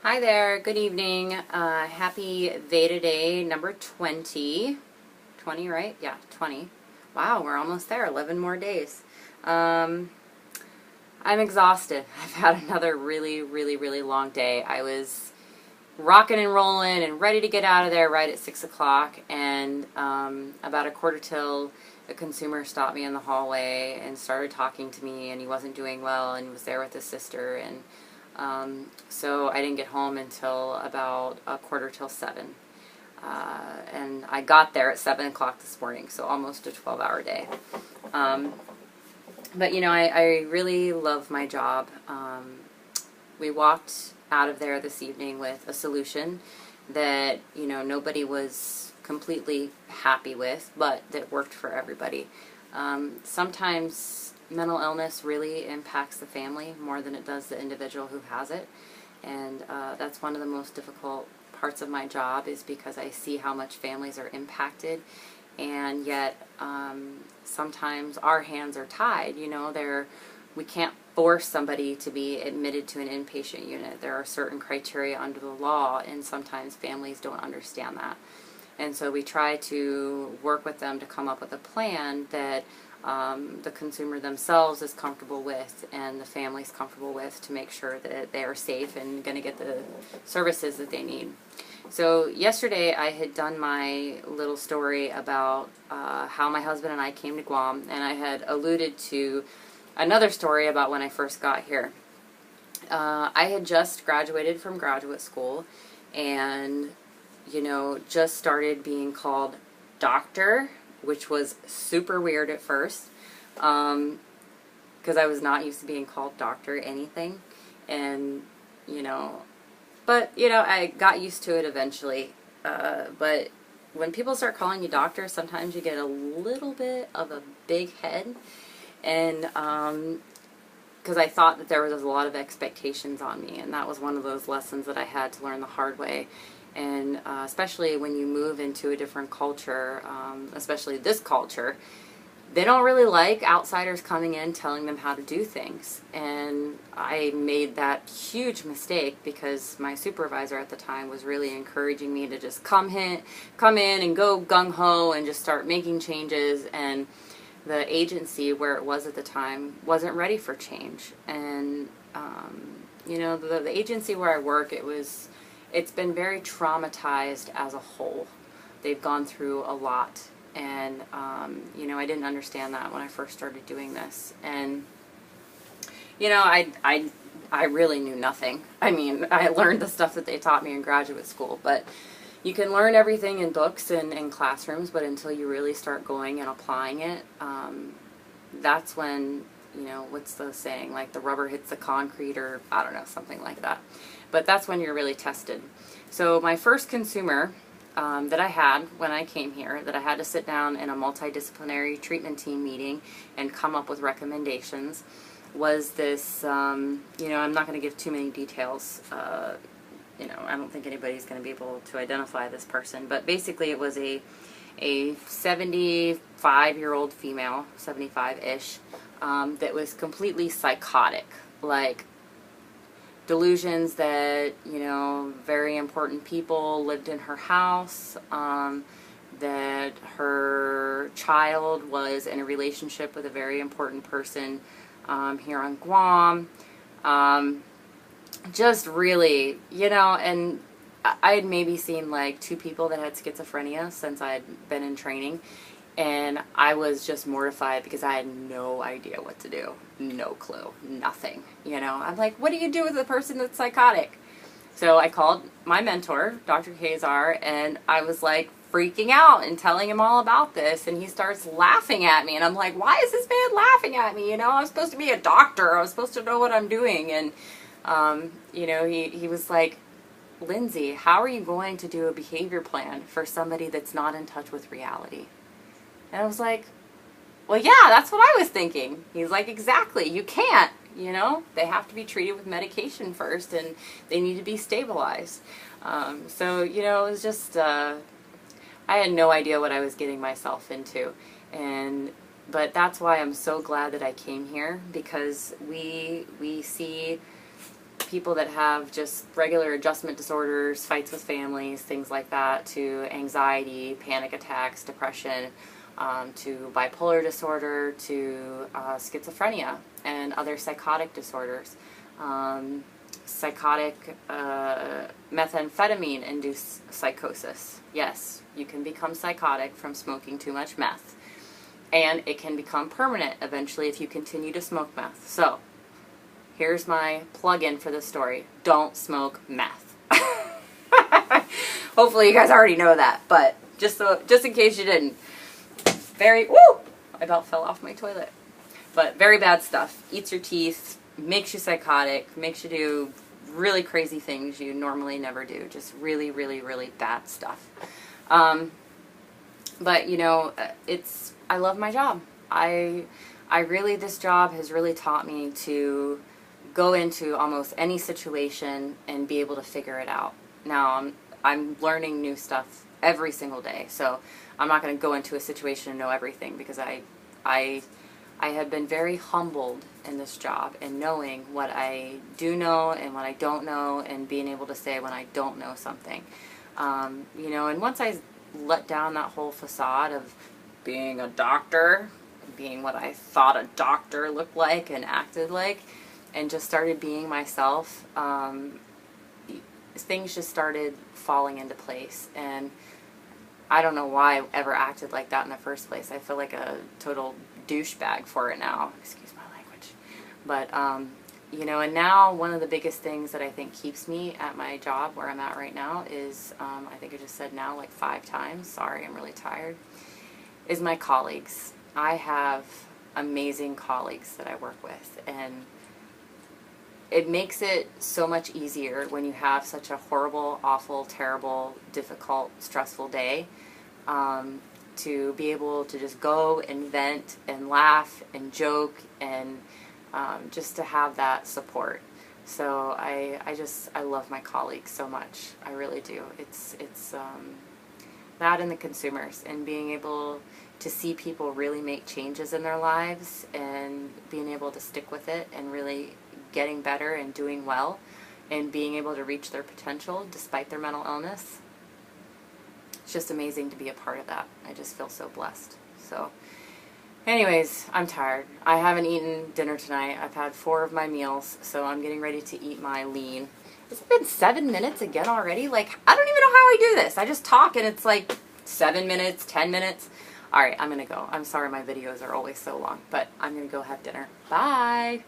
Hi there, good evening. Happy Veda Day number 20. 20, right? Yeah, 20. Wow, we're almost there, 11 more days. I'm exhausted. I've had another really long day. I was rocking and rolling and ready to get out of there right at 6 o'clock, and about a quarter till, a consumer stopped me in the hallway and started talking to me, and he wasn't doing well and was there with his sister, and so I didn't get home until about a quarter till 7. And I got there at 7 o'clock this morning, so almost a 12-hour day. But you know, I really love my job. We walked out of there this evening with a solution that, you know, nobody was completely happy with, but that worked for everybody. Sometimes mental illness really impacts the family more than it does the individual who has it, and that's one of the most difficult parts of my job, is because I see how much families are impacted, and yet sometimes our hands are tied. You know, we can't force somebody to be admitted to an inpatient unit. There are certain criteria under the law, and sometimes families don't understand that. And so we try to work with them to come up with a plan that the consumer themselves is comfortable with and the family's comfortable with, to make sure that they are safe and going to get the services that they need. So yesterday I had done my little story about how my husband and I came to Guam, and I had alluded to another story about when I first got here. I had just graduated from graduate school, and you know, just started being called doctor, which was super weird at first, because I was not used to being called doctor anything, and you know, but you know, I got used to it eventually. But when people start calling you doctor, sometimes you get a little bit of a big head, and because I thought that there was a lot of expectations on me, and that was one of those lessons that I had to learn the hard way. And especially when you move into a different culture, especially this culture, they don't really like outsiders coming in telling them how to do things. And I made that huge mistake, because my supervisor at the time was really encouraging me to just come in and go gung-ho and just start making changes. And the agency where it was at the time wasn't ready for change. And you know, the agency where I work, it's been very traumatized as a whole. They've gone through a lot, and you know, I didn't understand that when I first started doing this. And you know, I really knew nothing. I mean, I learned the stuff that they taught me in graduate school, but you can learn everything in books and in classrooms, but until you really start going and applying it, that's when, you know, what's the saying, like the rubber hits the concrete, or I don't know, something like that. But that's when you're really tested. So my first consumer that I had when I came here, that I had to sit down in a multidisciplinary treatment team meeting and come up with recommendations, was this, you know, I'm not going to give too many details. You know, I don't think anybody's going to be able to identify this person, but basically it was a 75-year-old female, 75-ish, that was completely psychotic, like delusions that, you know, very important people lived in her house, that her child was in a relationship with a very important person here on Guam. Just really, you know, and I had maybe seen like 2 people that had schizophrenia since I had been in training, and I was just mortified because I had no idea what to do. No clue. Nothing. You know, I'm like, what do you do with a person that's psychotic? So I called my mentor, Dr. Kazar, and I was like freaking out and telling him all about this, and he starts laughing at me, and I'm like, why is this man laughing at me? You know, I'm supposed to be a doctor. I was supposed to know what I'm doing. And, you know, he was like, Lindsay, how are you going to do a behavior plan for somebody that's not in touch with reality? And I was like, well, yeah, that's what I was thinking. He's like, exactly, you can't, you know, they have to be treated with medication first, and they need to be stabilized. So, you know, it was just, I had no idea what I was getting myself into. But that's why I'm so glad that I came here, because we see people that have just regular adjustment disorders, fights with families, things like that, to anxiety, panic attacks, depression, to bipolar disorder, to schizophrenia and other psychotic disorders. Psychotic methamphetamine-induced psychosis. Yes, you can become psychotic from smoking too much meth. And it can become permanent eventually if you continue to smoke meth. So, here's my plug-in for this story. Don't smoke meth. Hopefully you guys already know that, but just in case you didn't. I about fell off my toilet. But very bad stuff. Eats your teeth, makes you psychotic, makes you do really crazy things you normally never do. Just really, really, really bad stuff. But, you know, I love my job. This job has really taught me to go into almost any situation and be able to figure it out. Now, I'm learning new stuff every single day, so I'm not going to go into a situation and know everything, because I have been very humbled in this job and knowing what I do know and what I don't know, and being able to say when I don't know something. You know, and once I let down that whole facade of being a doctor, being what I thought a doctor looked like and acted like, and just started being myself, things just started falling into place. And I don't know why I ever acted like that in the first place. I feel like a total douchebag for it now. Excuse my language. But, you know, and now one of the biggest things that I think keeps me at my job where I'm at right now is, I think I just said now like 5 times, sorry, I'm really tired, is my colleagues. I have amazing colleagues that I work with, and it makes it so much easier when you have such a horrible, awful, terrible, difficult, stressful day, to be able to just go and vent and laugh and joke, and just to have that support. So I love my colleagues so much. I really do. It's that and the consumers, and being able to see people really make changes in their lives and being able to stick with it and really getting better and doing well and being able to reach their potential despite their mental illness. It's just amazing to be a part of that. I just feel so blessed. So anyways, I'm tired. I haven't eaten dinner tonight. I've had 4 of my meals, so I'm getting ready to eat my lean. Has it been 7 minutes again already? Like, I don't even know how I do this. I just talk and it's like 7 minutes, 10 minutes. Alright, I'm gonna go. I'm sorry my videos are always so long, but I'm gonna go have dinner. Bye!